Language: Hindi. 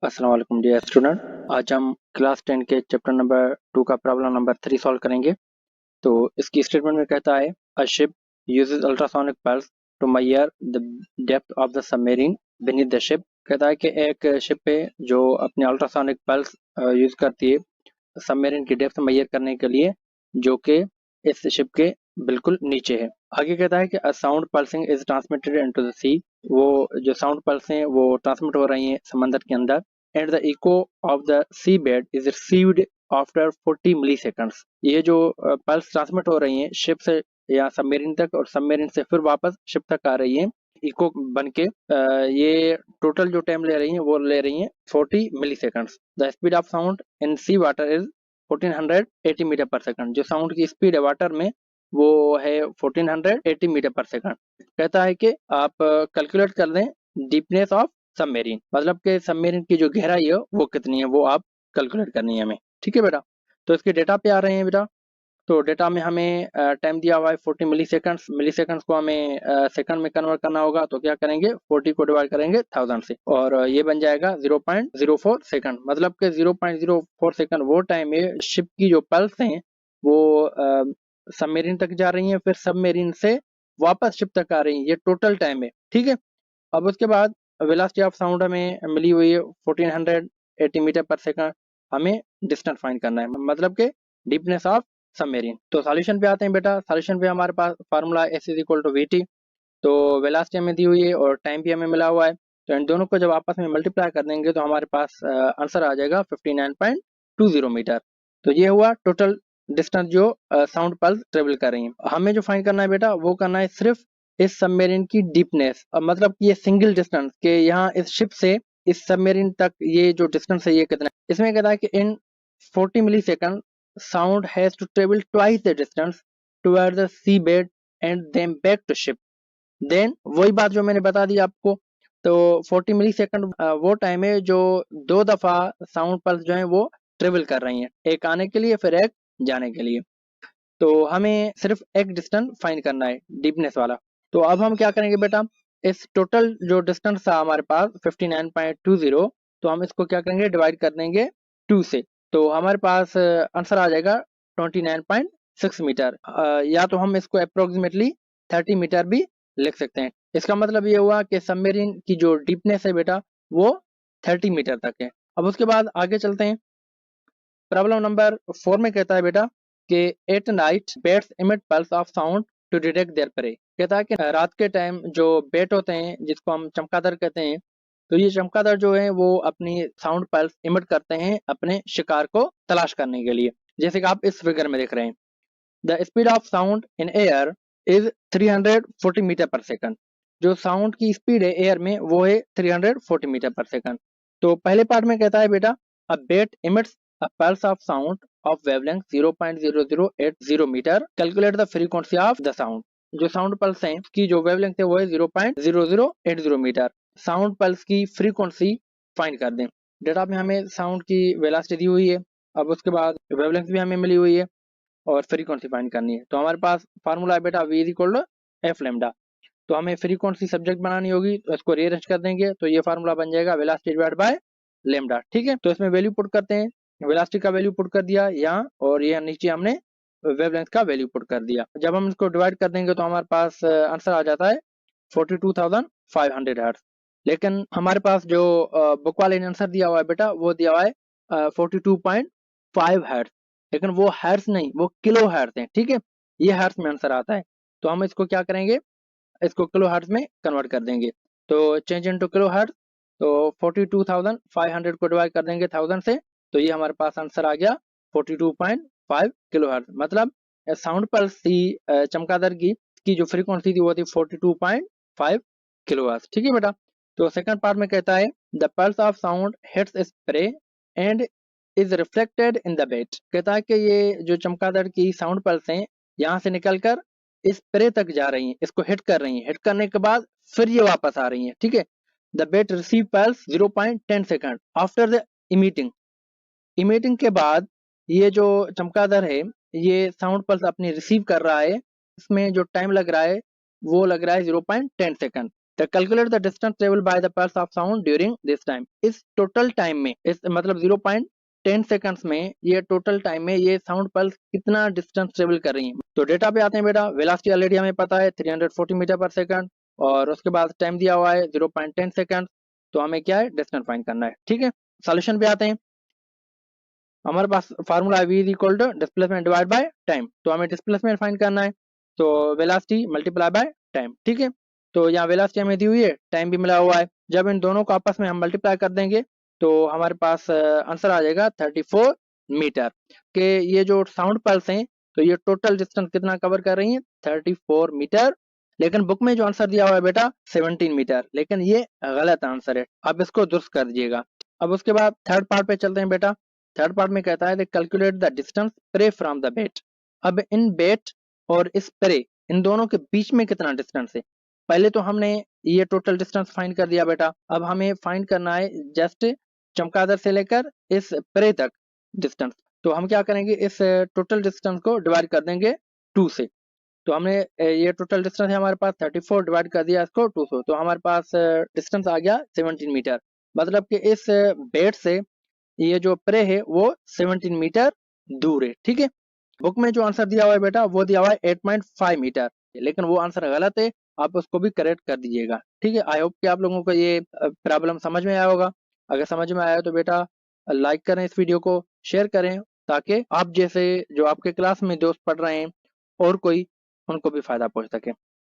अस्सलाम वालेकुम डियर स्टूडेंट। आज हम क्लास 10 के चैप्टर नंबर 2 का प्रॉब्लम नंबर 3 सॉल्व करेंगे। तो इसकी स्टेटमेंट में कहता है a ship uses ultrasonic pulse to measure the depth of the submarine beneath the ship. कहता है कि एक शिप पे जो अपने अल्ट्रासोनिक पल्स यूज करती है सबमरीन की डेप्थ मेजर करने के लिए, जो कि इस शिप के बिल्कुल नीचे है। आगे कहता है कि a sound pulsing is transmitted into the sea. वो जो साउंड पल्स हैं वो ट्रांसमिट हो रही हैं समंदर के अंदर। And the echo of the sea bed is received after 40 milliseconds. ये जो पल्स ट्रांसमिट हो रही हैं शिप से या सबमरीन तक, और सबमरीन से फिर वापस शिप तक आ रही है इको बन के, ये टोटल जो टाइम ले रही है वो ले रही है 40 milliseconds. The speed of sound in sea water is 1480 metre per second. जो साउंड की स्पीड है वाटर में वो है 1480 मीटर पर सेकंड। कहता है कि आप कैलकुलेट कर दें डीपनेस ऑफ सबमेरीन, मतलब कि सबमेरीन की जो गहराई है वो कितनी है, वो आप कैलकुलेट करनी है हमें। ठीक है बेटा। तो इसके डेटा पे आ रहे हैं बेटा। तो डेटा में हमें टाइम दिया हुआ है 40 मिली सेकंड्स। मिली सेकंड्स को हमें सेकंड में कन्वर्ट करना होगा, तो क्या करेंगे 40 को डिवाइड करेंगे 1000 से, और ये बन जाएगा 0.04 सेकंड। मतलब कि 0.04 सेकंड वो टाइम है शिप की जो पल्स हैं वो सबमेरीन तक जा रही हैं, फिर सबमेरीन से वापस शिप तक आ रही हैं। ये टोटल टाइम है। ठीक है। अब उसके बाद वेलोसिटी ऑफ साउंड हमें मिली हुई है 1480 मीटर पर सेकंड। हमें डिस्टेंस फाइंड करना है, मतलब कि डीपनेस ऑफ सबमेरीन। तो सॉल्यूशन पे आते हैं बेटा। सॉल्यूशन पे हमारे पास formula s is equal to v t. तो वेलोसिटी हमें दी हुई है और टाइम भी हमें मिला हुआ है। तो इन दोनों को जब आपस में मल्टीप्लाई कर देंगे तो हमारे पास आंसर आ जाएगा 59.20 मीटर। तो ये हुआ टोटल डिस्टेंस जो साउंड पल्स ट्रेवल कर रही है। हमें जो फाइंड करना है बेटा वो करना है सिर्फ इस सबमेरीन की डीपनेस, मतलब कि ये सिंगल डिस्टेंस के यहाँ इस शिप से इस सबमेरीन तक ये जो डिस्टेंस है ये कितना है। इसमें कहता है कि इन 40 मिली second sound has to travel twice the distance toward the seabed and then back to ship। Then वही बात जो मैंने बता दी आपको। तो 40 मिली सेकेंड वो टाइम है जो दो दफा साउंड पल्स जो है वो ट्रेवल कर रही हैं, एक आने के लिए फिर एक जाने के लिए। तो हमें सिर्फ एक डिस्टेंस फाइंड करना है डीपनेस वाला। तो अब हम क्या करेंगे बेटा, इस टोटल जो डिस्टेंस था हमारे पास 59.20, तो हम इसको क्या करेंगे डिवाइड कर देंगे 2 से। तो हमारे पास आंसर आ जाएगा 29.6 मीटर। या तो हम इसको अप्रोक्सीमेटली 30 मीटर भी लिख सकते हैं। इसका मतलब ये हुआ कि सबमेरीन की जो डीपनेस है बेटा वो 30 मीटर तक है। अब उसके बाद आगे चलते हैं। प्रॉब्लम नंबर 4 में कहता है बेटा कि at night bats emit pulse of sound to detect their prey. कहता है कि रात के टाइम जो बेट होते हैं जिसको हम चमगादड़ कहते हैं, तो ये चमगादड़ जो है वो अपनी साउंड पल्स इमिट करते हैं अपने शिकार को तलाश करने के लिए, जैसे कि आप इस फिगर में देख रहे हैं। The speed of sound in air is 340 metre per second. जो साउंड की स्पीड है एयर में वो है 340 मीटर पर सेकंड। तो पहले पार्ट में कहता है बेटा a bat emits a pulse of sound of wavelength 0.0080 metre. Calculate the frequency of the sound. जो साउंड पल्स है उसकी जो वेवलेंथ है वो है 0.0080 मीटर। साउंड पल्स की फ्रीक्वेंसी फाइंड कर दें। डेटा में हमें साउंड की वेलोसिटी दी हुई है, अब उसके बाद वेवलेंथ भी हमें मिली हुई है और फ्रीक्वेंसी फाइंड करनी है। तो हमारे पास फार्मूला है बेटा v is equal to F lambda. तो हमें फ्रीक्वेंसी सब्जेक्ट बनानी होगी, तो इसको रीअरेंज कर देंगे तो ये फार्मूला बन जाएगा वेलोसिटी डिवाइड बाय लेमडा। ठीक है। तो इसमें वैल्यू पुट करते हैं। वेलोसिटी का वैल्यू पुट कर दिया यहाँ, और ये नीचे हमने वेवलेंथ का वैल्यू पुट कर दिया। जब हम इसको डिवाइड कर देंगे तो हमारे पास आंसर आ जाता है 42,500 हर्ट्ज। लेकिन हमारे पास जो बुक वाले ने आंसर दिया हुआ है बेटा वो दिया हुआ है 42.5 हर्ट्ज, लेकिन वो हर्ट्ज नहीं, वो किलो हर्ट्ज है। ठीक है। ये हर्ट्ज में आंसर आता है। तो हम इसको क्या करेंगे, इसको किलो हर्ट्ज में कन्वर्ट कर देंगे। तो चेंज इनटू किलो हर्ट्ज। तो 42,500 को डिवाइड कर देंगे 1000 से, तो ये हमारे पास आंसर आ गया 42.5 किलो हर्ट्ज। मतलब साउंड पल्स थी चमगादड़ की जो फ्रीक्वेंसी थी वो थी 42.5 किलो हर्ट्ज। ठीक है बेटा। तो सेकंड पार्ट में कहता है the pulse of sound hits its prey and is reflected in the bat. कहता है कि ये जो चमगादड़ की साउंड पल्स हैं यहाँ से निकलकर इस प्रे तक जा रही हैं, इसको हिट कर रही हैं, हिट करने के बाद फिर ये वापस आ रही हैं। ठीक है। The bat receive pulse 0.10 second after the emitting. Emitting के बाद ये जो चमगादड़ है ये साउंड पल्स अपनी रिसीव कर रहा है, इसमें जो टाइम लग रहा है वो लग रहा है 0.10 second. The calculate the distance travel by the pulse of sound during this time. इस टोटल टाइम में, इस मतलब 0.10 सेकंड्स में, ये टोटल टाइम में ये साउंड पल्स कितना डिस्टेंस ट्रेवल कर रही है। तो डेटा पे आते हैं बेटा। वेलोसिटी ऑलरेडी हमें पता है 340 मीटर पर सेकंड, और उसके बाद टाइम दिया हुआ है 0.10 सेकंड। तो हमें क्या है, डिस्टेंस फाइंड करना है। ठीक है, सॉल्यूशन पे आते हैं। हमारे पास फार्मूला है v is equal to displacement divide by time. तो हमें डिस्प्लेसमेंट फाइंड करना है, तो वेलोसिटी मल्टीप्लाई बाय टाइम। ठीक है, तो यहाँ वेलोसिटी हमें दी हुई है, टाइम भी मिला हुआ है। जब इन दोनों को आपस में हम मल्टीप्लाई कर देंगे तो हमारे पास आंसर आ जाएगा 34 मीटर के। ये जो साउंड पल्स हैं, तो ये टोटल डिस्टेंस कितना कवर कर रही है, 34 मीटर। लेकिन बुक में जो आंसर दिया हुआ है बेटा 17 मीटर, लेकिन ये गलत आंसर है। आप इसको दुरुस्त कर दीजिएगा। अब उसके बाद थर्ड पार्ट पे चलते हैं बेटा। थर्ड पार्ट में कहता है calculate the distance prey from the bat. अब इन बेट और इस प्रे, इन दोनों के बीच में कितना डिस्टेंस है। पहले तो हमने ये टोटल डिस्टेंस फाइंड कर दिया बेटा। अब हमें फाइंड करना है जस्ट चमगादड़ से लेकर इस प्रे तक डिस्टेंस। तो हम क्या करेंगे, इस टोटल डिस्टेंस को डिवाइड कर देंगे 2 से। तो हमने ये टोटल डिस्टेंस है हमारे पास 34, डिवाइड कर दिया इसको 2 से, तो हमारे पास डिस्टेंस आ गया 17 मीटर। मतलब कि इस बेट से ये जो प्रे है वो 17 मीटर दूर है। ठीक है, बुक में जो आंसर दिया हुआ है बेटा वो दिया हुआ है 8.5 मीटर, लेकिन वो आंसर गलत है। आप उसको भी करेक्ट कर दीजिएगा। ठीक है, आई होप कि आप लोगों को ये प्रॉब्लम समझ में आया होगा। अगर समझ में आया तो बेटा लाइक करें, इस वीडियो को शेयर करें, ताकि आप जैसे जो आपके क्लास में दोस्त पढ़ रहे हैं और कोई, उनको भी फायदा पहुंच सके।